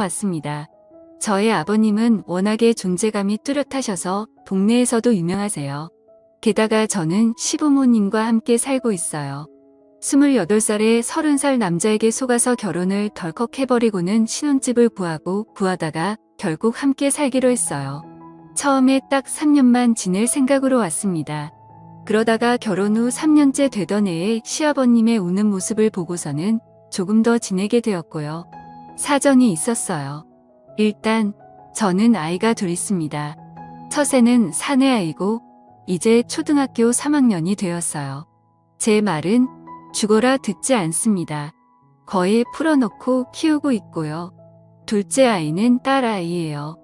왔습니다. 저의 아버님은 워낙에 존재감이 뚜렷하셔서 동네에서도 유명하세요. 게다가 저는 시부모님과 함께 살고 있어요. 28살에 30살 남자에게 속아서 결혼을 덜컥 해버리고는 신혼집을 구하다가 결국 함께 살기로 했어요. 처음에 딱 3년만 지낼 생각으로 왔습니다. 그러다가 결혼 후 3년째 되던 해에 시아버님의 우는 모습을 보고서는 조금 더 지내게 되었고요. 사정이 있었어요. 일단 저는 아이가 둘 있습니다. 첫째는 사내아이고 이제 초등학교 3학년이 되었어요. 제 말은 죽어라 듣지 않습니다. 거의 풀어놓고 키우고 있고요. 둘째 아이는 딸아이예요.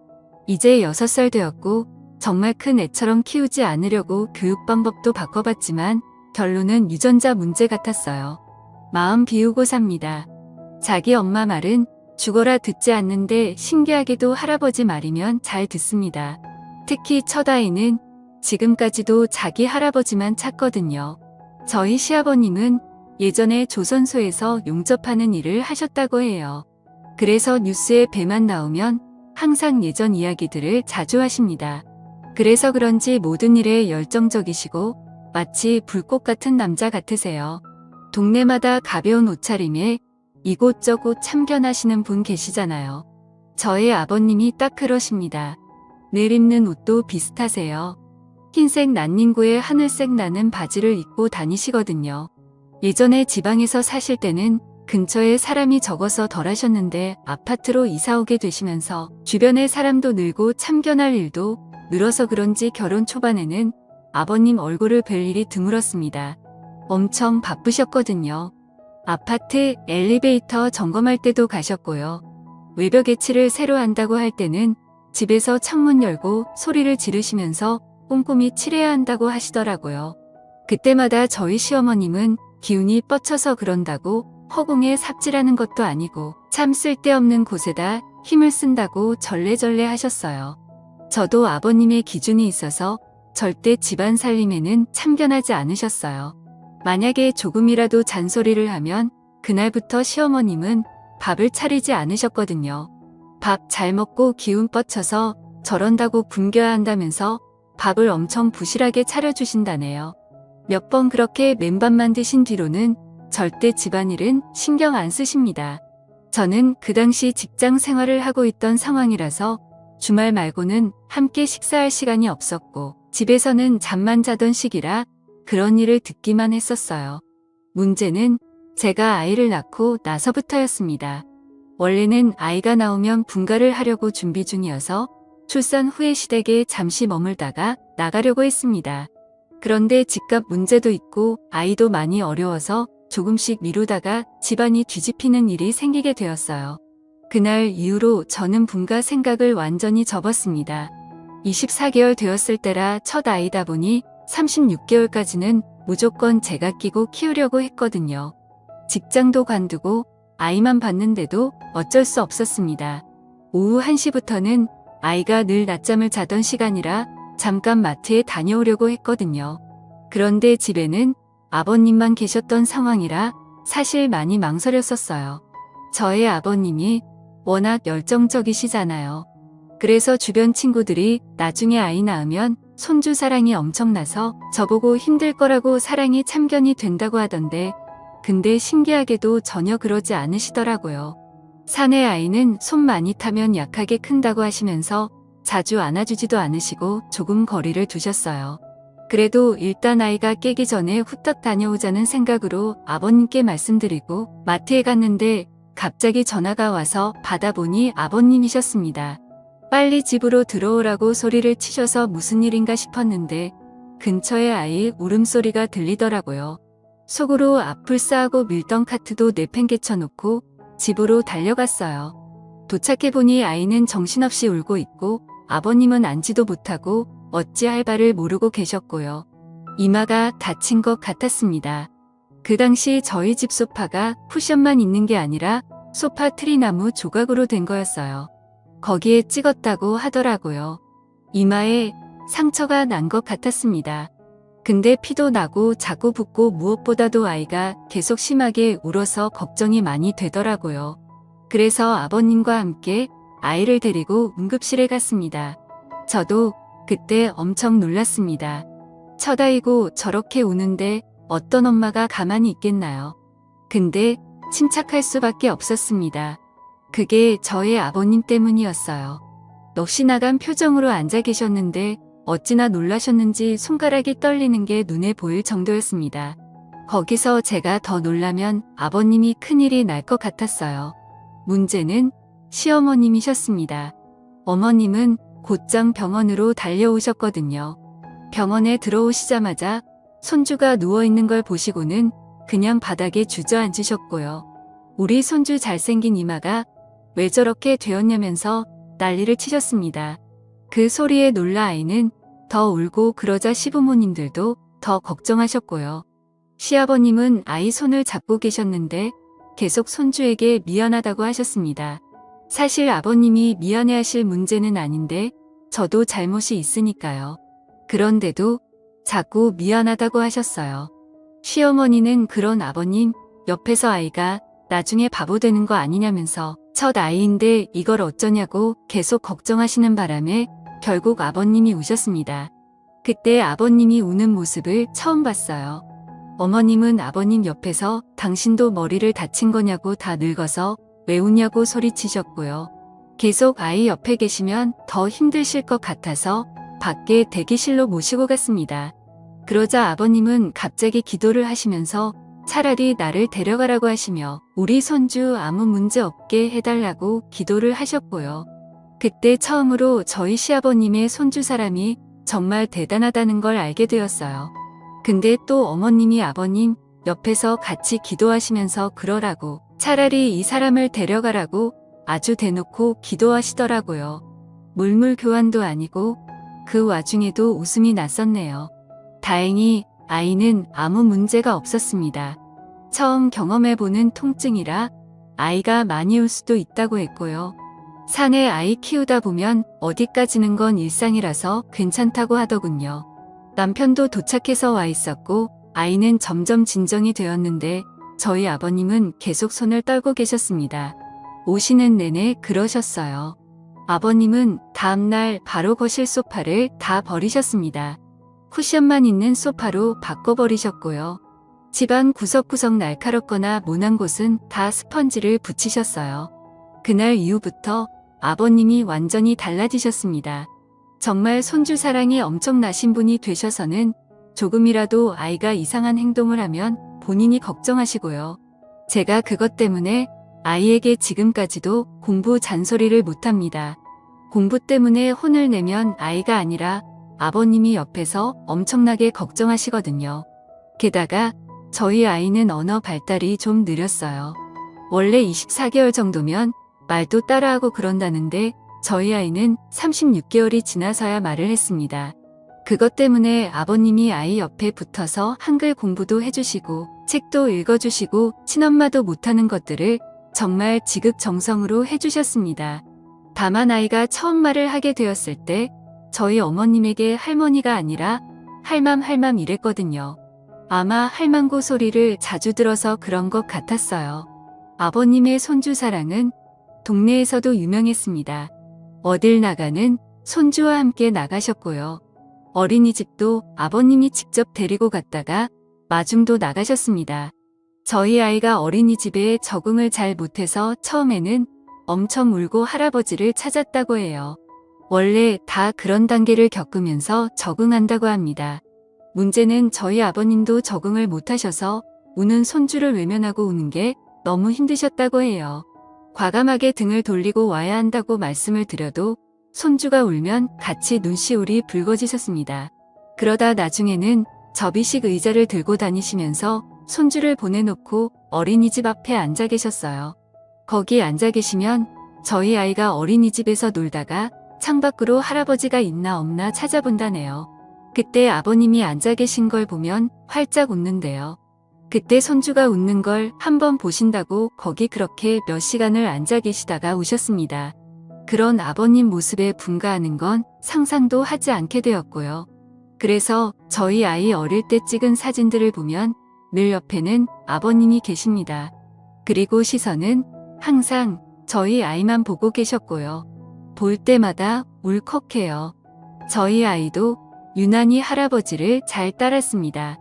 이제 6살 되었고 정말 큰 애처럼 키우지 않으려고 교육 방법도 바꿔봤지만 결론은 유전자 문제 같았어요. 마음 비우고 삽니다. 자기 엄마 말은 죽어라 듣지 않는데 신기하게도 할아버지 말이면 잘 듣습니다. 특히 첫아이는 지금까지도 자기 할아버지만 찾거든요. 저희 시아버님은 예전에 조선소에서 용접하는 일을 하셨다고 해요. 그래서 뉴스에 배만 나오면 항상 예전 이야기들을 자주 하십니다. 그래서 그런지 모든 일에 열정적이시고 마치 불꽃 같은 남자 같으세요. 동네마다 가벼운 옷차림에 이곳저곳 참견하시는 분 계시잖아요. 저의 아버님이 딱 그러십니다. 늘 입는 옷도 비슷하세요. 흰색 난닝구에 하늘색 나는 바지를 입고 다니시거든요. 예전에 지방에서 사실 때는 근처에 사람이 적어서 덜 하셨는데 아파트로 이사 오게 되시면서 주변에 사람도 늘고 참견할 일도 늘어서 그런지 결혼 초반에는 아버님 얼굴을 뵐 일이 드물었습니다. 엄청 바쁘셨거든요. 아파트 엘리베이터 점검할 때도 가셨고요. 외벽 개치를 새로 한다고 할 때는 집에서 창문 열고 소리를 지르시면서 꼼꼼히 칠해야 한다고 하시더라고요. 그때마다 저희 시어머님은 기운이 뻗쳐서 그런다고 허공에 삽질하는 것도 아니고 참 쓸데없는 곳에다 힘을 쓴다고 절레절레 하셨어요. 저도 아버님의 기준이 있어서 절대 집안 살림에는 참견하지 않으셨어요. 만약에 조금이라도 잔소리를 하면 그날부터 시어머님은 밥을 차리지 않으셨거든요. 밥 잘 먹고 기운 뻗쳐서 저런다고 굶겨야 한다면서 밥을 엄청 부실하게 차려주신다네요. 몇 번 그렇게 맨밥만 드신 뒤로는 절대 집안일은 신경 안 쓰십니다. 저는 그 당시 직장 생활을 하고 있던 상황이라서 주말 말고는 함께 식사할 시간이 없었고 집에서는 잠만 자던 시기라 그런 일을 듣기만 했었어요. 문제는 제가 아이를 낳고 나서부터였습니다. 원래는 아이가 나오면 분가를 하려고 준비 중이어서 출산 후에 시댁에 잠시 머물다가 나가려고 했습니다. 그런데 집값 문제도 있고 아이도 많이 어려워서 조금씩 미루다가 집안이 뒤집히는 일이 생기게 되었어요. 그날 이후로 저는 분가 생각을 완전히 접었습니다. 24개월 되었을 때라 첫 아이다 보니 36개월까지는 무조건 제가 끼고 키우려고 했거든요. 직장도 관두고 아이만 봤는데도 어쩔 수 없었습니다. 오후 1시부터는 아이가 늘 낮잠을 자던 시간이라 잠깐 마트에 다녀오려고 했거든요. 그런데 집에는 아버님만 계셨던 상황이라 사실 많이 망설였었어요. 저의 아버님이 워낙 열정적이시잖아요. 그래서 주변 친구들이 나중에 아이 낳으면 손주 사랑이 엄청나서 저보고 힘들 거라고 사랑이 참견이 된다고 하던데 근데 신기하게도 전혀 그러지 않으시더라고요. 사내 아이는 손 많이 타면 약하게 큰다고 하시면서 자주 안아주지도 않으시고 조금 거리를 두셨어요. 그래도 일단 아이가 깨기 전에 후딱 다녀오자는 생각으로 아버님께 말씀드리고 마트에 갔는데 갑자기 전화가 와서 받아보니 아버님이셨습니다. 빨리 집으로 들어오라고 소리를 치셔서 무슨 일인가 싶었는데 근처에 아이 울음소리가 들리더라고요. 속으로 앞을 쌓고 밀던 카트도 내팽개쳐놓고 집으로 달려갔어요. 도착해보니 아이는 정신없이 울고 있고 아버님은 앉지도 못하고 어찌할 바를 모르고 계셨고요. 이마가 다친 것 같았습니다. 그 당시 저희 집 소파가 쿠션만 있는 게 아니라 소파 트리나무 조각으로 된 거였어요. 거기에 찍었다고 하더라고요. 이마에 상처가 난 것 같았습니다. 근데 피도 나고 자꾸 붓고 무엇보다도 아이가 계속 심하게 울어서 걱정이 많이 되더라고요. 그래서 아버님과 함께 아이를 데리고 응급실에 갔습니다. 저도 그때 엄청 놀랐습니다. 첫 아이고 저렇게 우는데 어떤 엄마가 가만히 있겠나요? 근데 침착할 수밖에 없었습니다. 그게 저의 아버님 때문이었어요. 넋이 나간 표정으로 앉아 계셨는데 어찌나 놀라셨는지 손가락이 떨리는 게 눈에 보일 정도였습니다. 거기서 제가 더 놀라면 아버님이 큰일이 날 것 같았어요. 문제는 시어머님이셨습니다. 어머님은 곧장 병원으로 달려오셨거든요. 병원에 들어오시자마자 손주가 누워있는 걸 보시고는 그냥 바닥에 주저앉으셨고요. 우리 손주 잘생긴 이마가 왜 저렇게 되었냐면서 난리를 치셨습니다. 그 소리에 놀라 아이는 더 울고 그러자 시부모님들도 더 걱정하셨고요. 시아버님은 아이 손을 잡고 계셨는데 계속 손주에게 미안하다고 하셨습니다. 사실 아버님이 미안해하실 문제는 아닌데 저도 잘못이 있으니까요. 그런데도 자꾸 미안하다고 하셨어요. 시어머니는 그런 아버님 옆에서 아이가 나중에 바보 되는 거 아니냐면서 첫 아이인데 이걸 어쩌냐고 계속 걱정하시는 바람에 결국 아버님이 우셨습니다. 그때 아버님이 우는 모습을 처음 봤어요. 어머님은 아버님 옆에서 당신도 머리를 다친 거냐고 다 늙어서 왜 우냐고 소리치셨고요. 계속 아이 옆에 계시면 더 힘드실 것 같아서 밖에 대기실로 모시고 갔습니다. 그러자 아버님은 갑자기 기도를 하시면서 차라리 나를 데려가라고 하시며 우리 손주 아무 문제 없게 해달라고 기도를 하셨고요. 그때 처음으로 저희 시아버님의 손주 사람이 정말 대단하다는 걸 알게 되었어요. 근데 또 어머님이 아버님 옆에서 같이 기도하시면서 그러라고 차라리 이 사람을 데려가라고 아주 대놓고 기도하시더라고요. 물물 교환도 아니고 그 와중에도 웃음이 났었네요. 다행히 아이는 아무 문제가 없었습니다. 처음 경험해보는 통증이라 아이가 많이 울 수도 있다고 했고요. 산에 아이 키우다 보면 어디까지는 건 일상이라서 괜찮다고 하더군요. 남편도 도착해서 와 있었고 아이는 점점 진정이 되었는데 저희 아버님은 계속 손을 떨고 계셨습니다. 오시는 내내 그러셨어요. 아버님은 다음날 바로 거실 소파를 다 버리셨습니다. 쿠션만 있는 소파로 바꿔버리셨고요. 집안 구석구석 날카롭거나 모난 곳은 다 스펀지를 붙이셨어요. 그날 이후부터 아버님이 완전히 달라지셨습니다. 정말 손주 사랑이 엄청나신 분이 되셔서는 조금이라도 아이가 이상한 행동을 하면 본인이 걱정하시고요. 제가 그것 때문에 아이에게 지금까지도 공부 잔소리를 못합니다. 공부 때문에 혼을 내면 아이가 아니라 아버님이 옆에서 엄청나게 걱정하시거든요. 게다가 저희 아이는 언어 발달이 좀 느렸어요. 원래 24개월 정도면 말도 따라하고 그런다는데 저희 아이는 36개월이 지나서야 말을 했습니다. 그것 때문에 아버님이 아이 옆에 붙어서 한글 공부도 해주시고 책도 읽어주시고 친엄마도 못하는 것들을 정말 지극정성으로 해주셨습니다. 다만 아이가 처음 말을 하게 되었을 때 저희 어머님에게 할머니가 아니라 할맘 이랬거든요. 아마 할망구 소리를 자주 들어서 그런 것 같았어요. 아버님의 손주 사랑은 동네에서도 유명했습니다. 어딜 나가는 손주와 함께 나가셨고요. 어린이집도 아버님이 직접 데리고 갔다가 마중도 나가셨습니다. 저희 아이가 어린이집에 적응을 잘 못해서 처음에는 엄청 울고 할아버지를 찾았다고 해요. 원래 다 그런 단계를 겪으면서 적응한다고 합니다. 문제는 저희 아버님도 적응을 못하셔서 우는 손주를 외면하고 우는 게 너무 힘드셨다고 해요. 과감하게 등을 돌리고 와야 한다고 말씀을 드려도 손주가 울면 같이 눈시울이 붉어지셨습니다. 그러다 나중에는 접이식 의자를 들고 다니시면서 손주를 보내놓고 어린이집 앞에 앉아 계셨어요. 거기 앉아 계시면 저희 아이가 어린이집에서 놀다가 창밖으로 할아버지가 있나 없나 찾아본다네요. 그때 아버님이 앉아 계신 걸 보면 활짝 웃는데요. 그때 손주가 웃는 걸 한번 보신다고 거기 그렇게 몇 시간을 앉아 계시다가 우셨습니다. 그런 아버님 모습에 분가하는 건 상상도 하지 않게 되었고요. 그래서 저희 아이 어릴 때 찍은 사진들을 보면 늘 옆에는 아버님이 계십니다. 그리고 시선은 항상 저희 아이만 보고 계셨고요. 볼 때마다 울컥해요. 저희 아이도 유난히 할아버지를 잘 따랐습니다.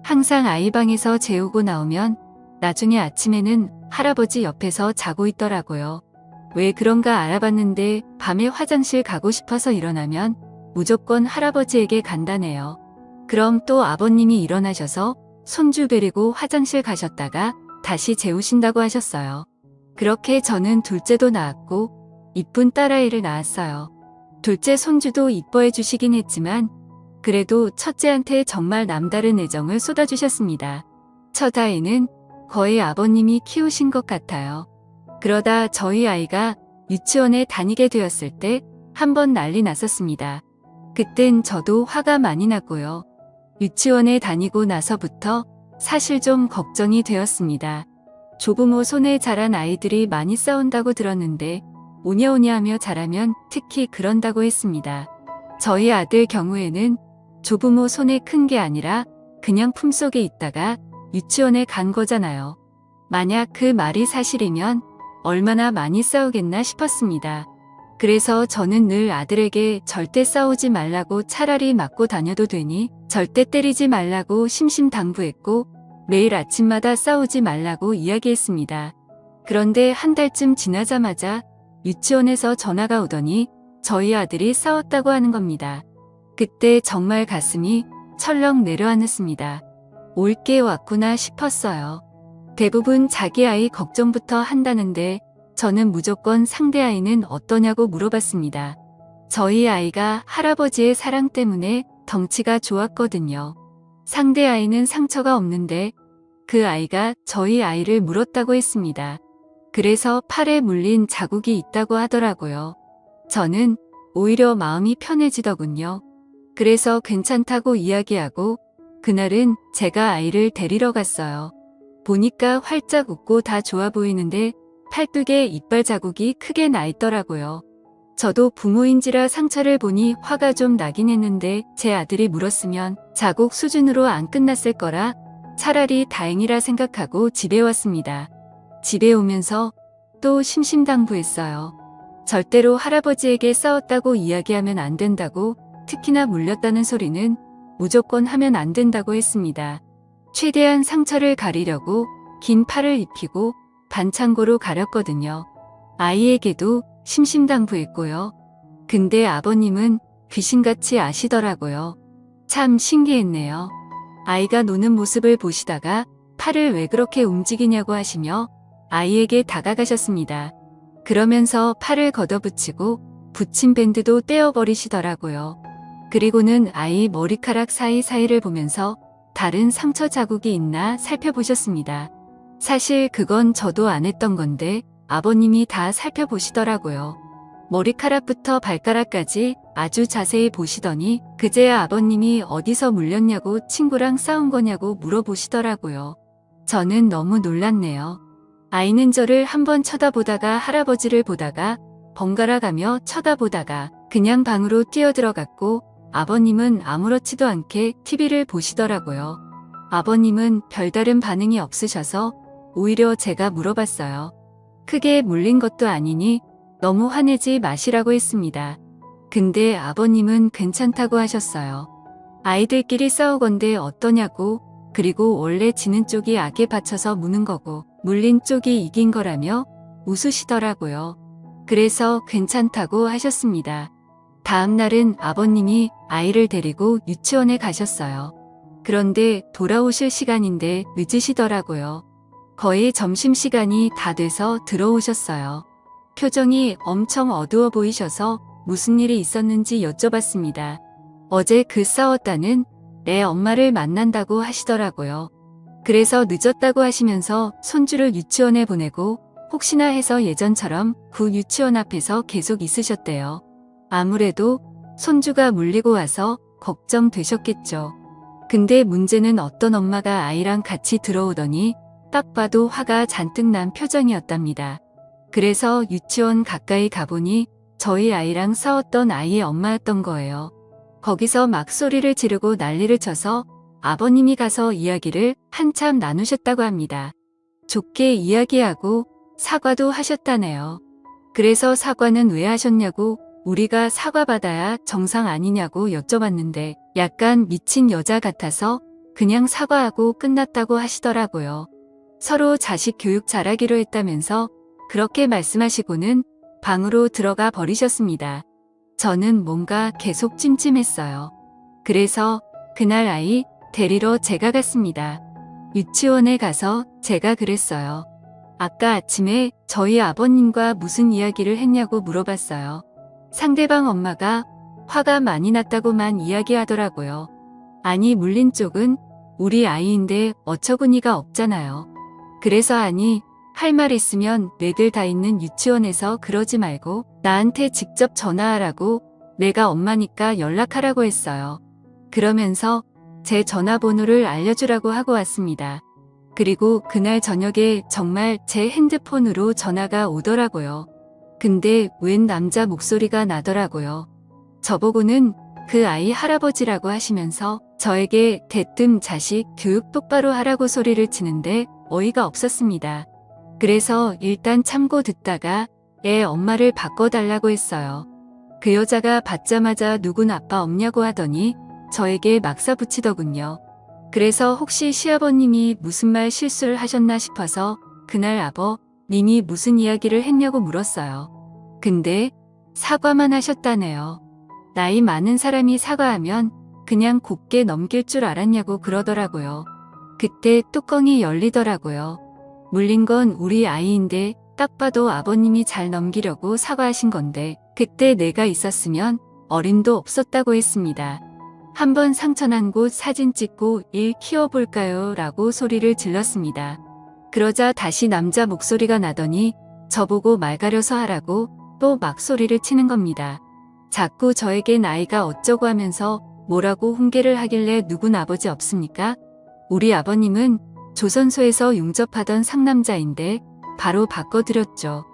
항상 아이 방에서 재우고 나오면 나중에 아침에는 할아버지 옆에서 자고 있더라고요. 왜 그런가 알아봤는데 밤에 화장실 가고 싶어서 일어나면 무조건 할아버지에게 간다네요. 그럼 또 아버님이 일어나셔서 손주 데리고 화장실 가셨다가 다시 재우신다고 하셨어요. 그렇게 저는 둘째도 낳았고 이쁜 딸아이를 낳았어요. 둘째 손주도 이뻐해 주시긴 했지만 그래도 첫째한테 정말 남다른 애정을 쏟아주셨습니다. 첫 아이는 거의 아버님이 키우신 것 같아요. 그러다 저희 아이가 유치원에 다니게 되었을 때 한번 난리 났었습니다. 그땐 저도 화가 많이 났고요. 유치원에 다니고 나서부터 사실 좀 걱정이 되었습니다. 조부모 손에 자란 아이들이 많이 싸운다고 들었는데 오냐오냐하며 자라면 특히 그런다고 했습니다. 저희 아들 경우에는 조부모 손에 큰 게 아니라 그냥 품속에 있다가 유치원에 간 거잖아요. 만약 그 말이 사실이면 얼마나 많이 싸우겠나 싶었습니다. 그래서 저는 늘 아들에게 절대 싸우지 말라고 차라리 맞고 다녀도 되니 절대 때리지 말라고 심심당부했고 매일 아침마다 싸우지 말라고 이야기했습니다. 그런데 한 달쯤 지나자마자 유치원에서 전화가 오더니 저희 아들이 싸웠다고 하는 겁니다. 그때 정말 가슴이 철렁 내려앉았습니다. 올 게 왔구나 싶었어요. 대부분 자기 아이 걱정부터 한다는데 저는 무조건 상대 아이는 어떠냐고 물어봤습니다. 저희 아이가 할아버지의 사랑 때문에 덩치가 좋았거든요. 상대 아이는 상처가 없는데 그 아이가 저희 아이를 물었다고 했습니다. 그래서 팔에 물린 자국이 있다고 하더라고요. 저는 오히려 마음이 편해지더군요. 그래서 괜찮다고 이야기하고 그날은 제가 아이를 데리러 갔어요. 보니까 활짝 웃고 다 좋아 보이는데 팔뚝에 이빨 자국이 크게 나 있더라고요. 저도 부모인지라 상처를 보니 화가 좀 나긴 했는데 제 아들이 물었으면 자국 수준으로 안 끝났을 거라 차라리 다행이라 생각하고 집에 왔습니다. 집에 오면서 또 심심당부했어요. 절대로 할아버지에게 싸웠다고 이야기하면 안 된다고, 특히나 물렸다는 소리는 무조건 하면 안 된다고 했습니다. 최대한 상처를 가리려고 긴 팔을 입히고 반창고로 가렸거든요. 아이에게도 심심당부했고요. 근데 아버님은 귀신같이 아시더라고요. 참 신기했네요. 아이가 노는 모습을 보시다가 팔을 왜 그렇게 움직이냐고 하시며 아이에게 다가가셨습니다. 그러면서 팔을 걷어붙이고 붙인 밴드도 떼어버리시더라고요. 그리고는 아이 머리카락 사이사이를 보면서 다른 상처 자국이 있나 살펴보셨습니다. 사실 그건 저도 안 했던 건데 아버님이 다 살펴보시더라고요. 머리카락부터 발가락까지 아주 자세히 보시더니 그제야 아버님이 어디서 물렸냐고 친구랑 싸운 거냐고 물어보시더라고요. 저는 너무 놀랐네요. 아이는 저를 한번 쳐다보다가 할아버지를 보다가 번갈아 가며 쳐다보다가 그냥 방으로 뛰어들어갔고 아버님은 아무렇지도 않게 TV를 보시더라고요. 아버님은 별다른 반응이 없으셔서 오히려 제가 물어봤어요. 크게 물린 것도 아니니 너무 화내지 마시라고 했습니다. 근데 아버님은 괜찮다고 하셨어요. 아이들끼리 싸우건대 어떠냐고, 그리고 원래 지는 쪽이 악에 받쳐서 무는 거고 물린 쪽이 이긴 거라며 웃으시더라고요. 그래서 괜찮다고 하셨습니다. 다음 날은 아버님이 아이를 데리고 유치원에 가셨어요. 그런데 돌아오실 시간인데 늦으시더라고요. 거의 점심시간이 다 돼서 들어오셨어요. 표정이 엄청 어두워 보이셔서 무슨 일이 있었는지 여쭤봤습니다. 어제 그 싸웠다는 애 엄마를 만난다고 하시더라고요. 그래서 늦었다고 하시면서 손주를 유치원에 보내고 혹시나 해서 예전처럼 구 유치원 앞에서 계속 있으셨대요. 아무래도 손주가 물리고 와서 걱정되셨겠죠. 근데 문제는 어떤 엄마가 아이랑 같이 들어오더니 딱 봐도 화가 잔뜩 난 표정이었답니다. 그래서 유치원 가까이 가보니 저희 아이랑 싸웠던 아이의 엄마였던 거예요. 거기서 막 소리를 지르고 난리를 쳐서 아버님이 가서 이야기를 한참 나누셨다고 합니다. 좋게 이야기하고 사과도 하셨다네요. 그래서 사과는 왜 하셨냐고 우리가 사과받아야 정상 아니냐고 여쭤봤는데 약간 미친 여자 같아서 그냥 사과하고 끝났다고 하시더라고요. 서로 자식 교육 잘하기로 했다면서 그렇게 말씀하시고는 방으로 들어가 버리셨습니다. 저는 뭔가 계속 찜찜했어요. 그래서 그날 아이 데리러 제가 갔습니다. 유치원에 가서 제가 그랬어요. 아까 아침에 저희 아버님과 무슨 이야기를 했냐고 물어봤어요. 상대방 엄마가 화가 많이 났다고만 이야기하더라고요. 아니 물린 쪽은 우리 아이인데 어처구니가 없잖아요. 그래서 아니 할 말 있으면 뇌들 다 있는 유치원에서 그러지 말고 나한테 직접 전화하라고 내가 엄마니까 연락하라고 했어요. 그러면서 제 전화번호를 알려주라고 하고 왔습니다. 그리고 그날 저녁에 정말 제 핸드폰으로 전화가 오더라고요. 근데 웬 남자 목소리가 나더라고요. 저보고는 그 아이 할아버지라고 하시면서 저에게 대뜸 자식 교육 똑바로 하라고 소리를 치는데 어이가 없었습니다. 그래서 일단 참고 듣다가 애 엄마를 바꿔달라고 했어요. 그 여자가 받자마자 누군 아빠 없냐고 하더니 저에게 막사 붙이더군요. 그래서 혹시 시아버님이 무슨 말 실수를 하셨나 싶어서 그날 아버님이 무슨 이야기를 했냐고 물었어요. 근데 사과만 하셨다네요. 나이 많은 사람이 사과하면 그냥 곱게 넘길 줄 알았냐고 그러더라고요. 그때 뚜껑이 열리더라고요. 물린 건 우리 아이인데 딱 봐도 아버님이 잘 넘기려고 사과하신 건데 그때 내가 있었으면 어림도 없었다고 했습니다. 한번 상처난 곳 사진 찍고 일 키워볼까요? 라고 소리를 질렀습니다. 그러자 다시 남자 목소리가 나더니 저보고 말 가려서 하라고 또 막 소리를 치는 겁니다. 자꾸 저에게 나이가 어쩌고 하면서 뭐라고 훈계를 하길래 누군 아버지 없습니까? 우리 아버님은 조선소에서 용접하던 상남자인데 바로 바꿔드렸죠.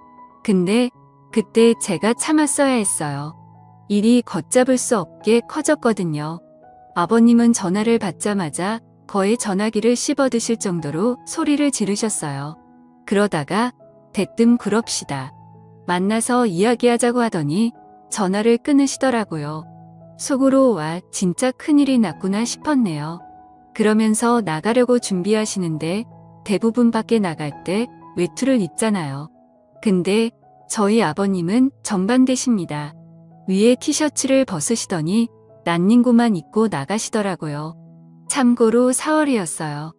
근데 그때 제가 참았어야 했어요. 일이 걷잡을 수 없게 커졌거든요. 아버님은 전화를 받자마자 거의 전화기를 씹어드실 정도로 소리를 지르셨어요. 그러다가 대뜸 그럽시다. 만나서 이야기하자고 하더니 전화를 끊으시더라고요. 속으로 와 진짜 큰일이 났구나 싶었네요. 그러면서 나가려고 준비하시는데 대부분 밖에 나갈 때 외투를 입잖아요. 근데 저희 아버님은 정반대십니다. 위에 티셔츠를 벗으시더니 난닝구만 입고 나가시더라고요. 참고로 4월이었어요.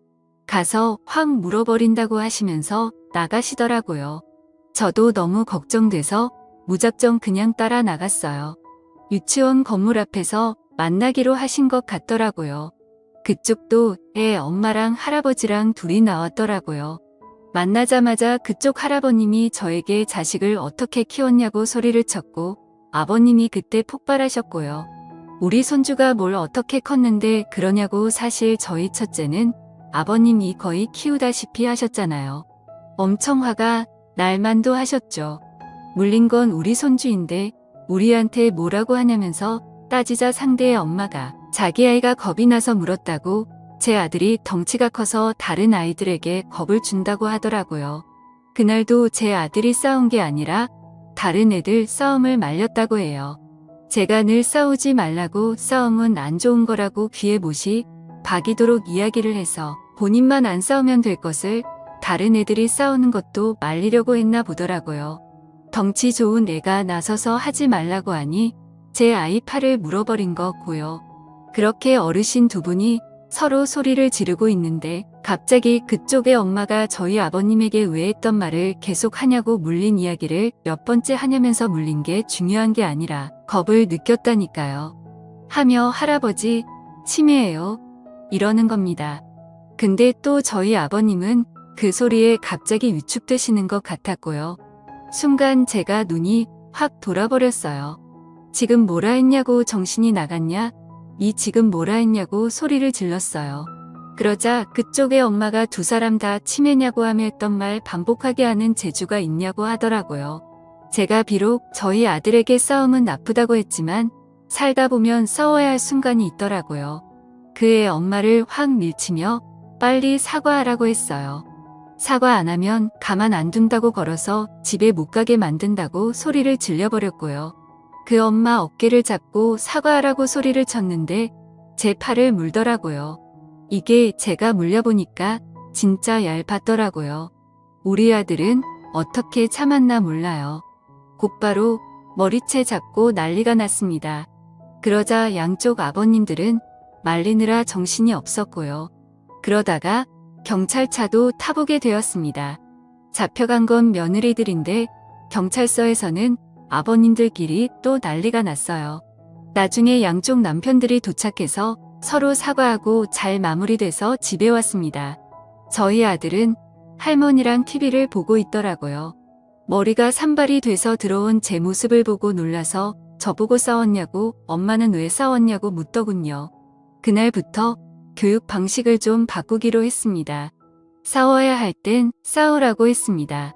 가서 확 물어버린다고 하시면서 나가시더라고요. 저도 너무 걱정돼서 무작정 그냥 따라 나갔어요. 유치원 건물 앞에서 만나기로 하신 것 같더라고요. 그쪽도 애 엄마랑 할아버지랑 둘이 나왔더라고요. 만나자마자 그쪽 할아버님이 저에게 자식을 어떻게 키웠냐고 소리를 쳤고 아버님이 그때 폭발하셨고요. 우리 손주가 뭘 어떻게 컸는데 그러냐고. 사실 저희 첫째는 아버님이 거의 키우다시피 하셨잖아요. 엄청 화가 날 만도 하셨죠. 물린 건 우리 손주인데 우리한테 뭐라고 하냐면서 따지자 상대의 엄마가 자기 아이가 겁이 나서 물었다고 제 아들이 덩치가 커서 다른 아이들에게 겁을 준다고 하더라고요. 그날도 제 아들이 싸운 게 아니라 다른 애들 싸움을 말렸다고 해요. 제가 늘 싸우지 말라고 싸움은 안 좋은 거라고 귀에 못이 박이도록 이야기를 해서 본인만 안 싸우면 될 것을 다른 애들이 싸우는 것도 말리려고 했나 보더라고요. 덩치 좋은 애가 나서서 하지 말라고 하니 제 아이 팔을 물어버린 거고요. 그렇게 어르신 두 분이 서로 소리를 지르고 있는데 갑자기 그쪽의 엄마가 저희 아버님에게 왜 했던 말을 계속 하냐고 물린 이야기를 몇 번째 하냐면서 물린 게 중요한 게 아니라 겁을 느꼈다니까요. 하며 할아버지 치매예요. 이러는 겁니다. 근데 또 저희 아버님은 그 소리에 갑자기 위축되시는 것 같았고요. 순간 제가 눈이 확 돌아버렸어요. 지금 뭐라 했냐고. 정신이 나갔냐? 이 지금 뭐라 했냐고 소리를 질렀어요. 그러자 그쪽의 엄마가 두 사람 다 치매냐고 하며 했던 말 반복하게 하는 재주가 있냐고 하더라고요. 제가 비록 저희 아들에게 싸움은 나쁘다고 했지만 살다 보면 싸워야 할 순간이 있더라고요. 그의 엄마를 확 밀치며 빨리 사과하라고 했어요. 사과 안 하면 가만 안 둔다고 걸어서 집에 못 가게 만든다고 소리를 질려버렸고요. 그 엄마 어깨를 잡고 사과하라고 소리를 쳤는데 제 팔을 물더라고요. 이게 제가 물려보니까 진짜 얄팠더라고요. 우리 아들은 어떻게 참았나 몰라요. 곧바로 머리채 잡고 난리가 났습니다. 그러자 양쪽 아버님들은 말리느라 정신이 없었고요. 그러다가 경찰차도 타보게 되었습니다. 잡혀간 건 며느리들인데 경찰서에서는 아버님들끼리 또 난리가 났어요. 나중에 양쪽 남편들이 도착해서 서로 사과하고 잘 마무리돼서 집에 왔습니다. 저희 아들은 할머니랑 TV를 보고 있더라고요. 머리가 산발이 돼서 들어온 제 모습을 보고 놀라서 저보고 싸웠냐고 엄마는 왜 싸웠냐고 묻더군요. 그날부터 교육 방식을 좀 바꾸기로 했습니다. 싸워야 할 땐 싸우라고 했습니다.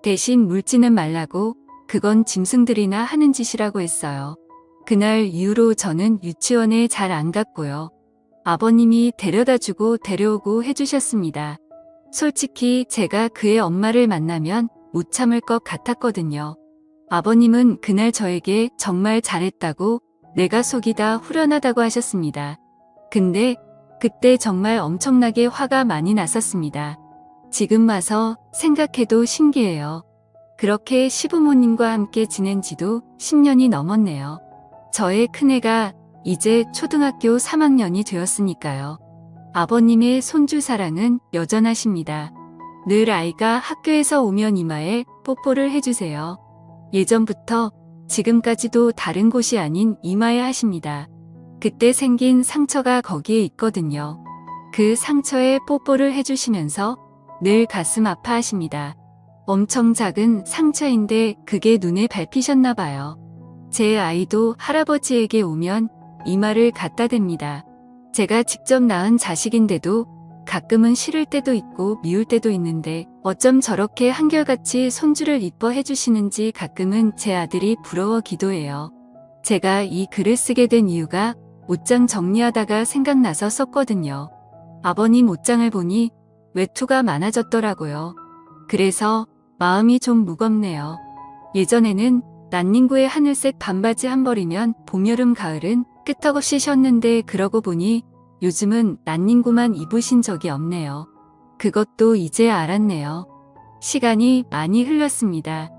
대신 물지는 말라고 그건 짐승들이나 하는 짓이라고 했어요. 그날 이후로 저는 유치원에 잘 안 갔고요. 아버님이 데려다주고 데려오고 해주셨습니다. 솔직히 제가 그의 엄마를 만나면 못 참을 것 같았거든요. 아버님은 그날 저에게 정말 잘했다고 내가 속이 다 후련하다고 하셨습니다. 근데 그때 정말 엄청나게 화가 많이 났었습니다. 지금 와서 생각해도 신기해요. 그렇게 시부모님과 함께 지낸 지도 10년이 넘었네요. 저의 큰애가 이제 초등학교 3학년이 되었으니까요. 아버님의 손주 사랑은 여전하십니다. 늘 아이가 학교에서 오면 이마에 뽀뽀를 해주세요. 예전부터 지금까지도 다른 곳이 아닌 이마에 하십니다. 그때 생긴 상처가 거기에 있거든요. 그 상처에 뽀뽀를 해주시면서 늘 가슴 아파하십니다. 엄청 작은 상처인데 그게 눈에 밟히셨나 봐요. 제 아이도 할아버지에게 오면 이마를 갖다 댑니다. 제가 직접 낳은 자식인데도 가끔은 싫을 때도 있고 미울 때도 있는데 어쩜 저렇게 한결같이 손주를 이뻐해 주시는지 가끔은 제 아들이 부러워 기도해요. 제가 이 글을 쓰게 된 이유가 옷장 정리하다가 생각나서 썼거든요. 아버님 옷장을 보니 외투가 많아졌더라고요. 그래서 마음이 좀 무겁네요. 예전에는 난닝구의 하늘색 반바지 한 벌이면 봄, 여름, 가을은 끄떡없이 쉬었는데 그러고 보니 요즘은 난닝구만 입으신 적이 없네요. 그것도 이제 알았네요. 시간이 많이 흘렀습니다.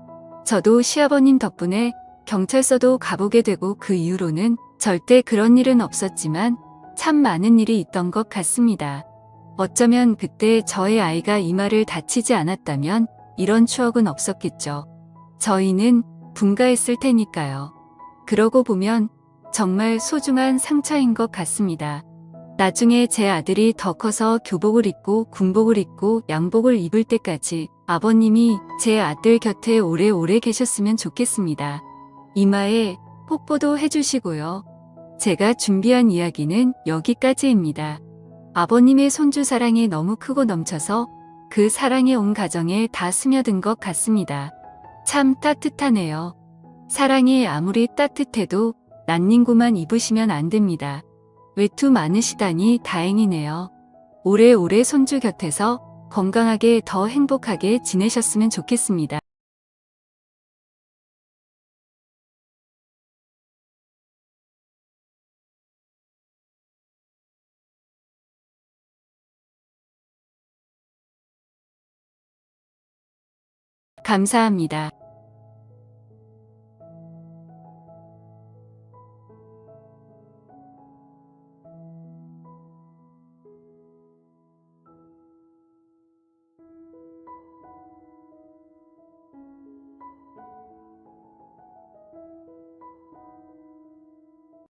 저도 시아버님 덕분에 경찰서도 가보게 되고 그 이후로는 절대 그런 일은 없었지만 참 많은 일이 있던 것 같습니다. 어쩌면 그때 저의 아이가 이마를 다치지 않았다면 이런 추억은 없었겠죠. 저희는 분가했을 테니까요. 그러고 보면 정말 소중한 상처인 것 같습니다. 나중에 제 아들이 더 커서 교복을 입고 군복을 입고 양복을 입을 때까지 아버님이 제 아들 곁에 오래오래 계셨으면 좋겠습니다. 이마에 뽀뽀도 해주시고요. 제가 준비한 이야기는 여기까지입니다. 아버님의 손주 사랑이 너무 크고 넘쳐서 그 사랑이 온 가정에 다 스며든 것 같습니다. 참 따뜻하네요. 사랑이 아무리 따뜻해도 난닝구만 입으시면 안 됩니다. 외투 많으시다니 다행이네요. 오래오래 손주 곁에서 건강하게 더 행복하게 지내셨으면 좋겠습니다. 감사합니다.